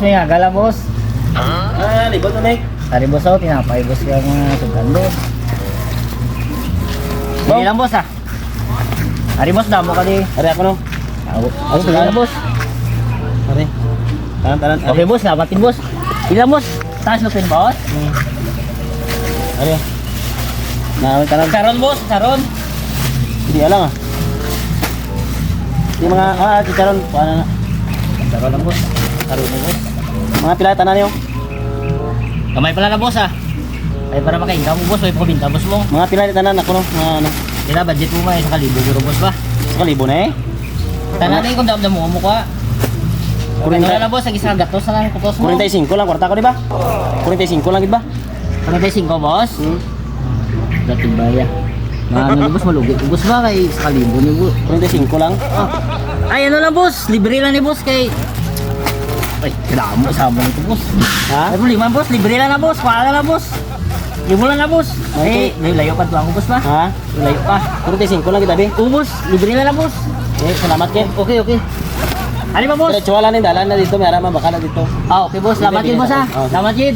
boss, may agala boss. Libot na Nick. Tari boss ako, tinapay boss ka mga sudan boss. Hindi lang boss ah. Ari boss, damo ka di. Ari ako no. Ako sudan boss. Ari. Tanan. Okay boss, labatin boss. Ilang boss? Taas lupin boss? Ari. Tanan. Saron boss, saron. Hindi alang ah. Di mga chicharon paano na. Saron lang boss. Saron na boss. Mga pila tanan niyo. Kamay pala na boss ah. Ay para makainga mo boss, may pabinta boss mo. Mga pila tanan ako no. Mga ano. Kaya budget mo may 1,000 boss ba? Sa libo na eh. Tanan ay kung damdam mo ka. Ano na boss, ang isang gatos na lang kutos mo. 45 lang kwarta ko di ba? 45 lang gid ba? 45 boss? Dati ba ya? Ano boss, malugi. Boss ba kay 1,000 ni boss? 45 lang. Ay ano lang boss, libre lang ni boss kay. Ay, kailangan mo sama nito boss. Ha? Ay problema boss, libre lang na boss, paala na boss. Libre lang na boss. Eh, may layo pa tuwa ko boss ba? Ha? May layo pa. 45 lang kita bi. Boss, libre lang na boss. Salamat ken. Okay. Ano ba boss? Diretso wala ning dalan na dito, may arama baka na dito. Okay boss, salamat yun boss ha. Salamat yun.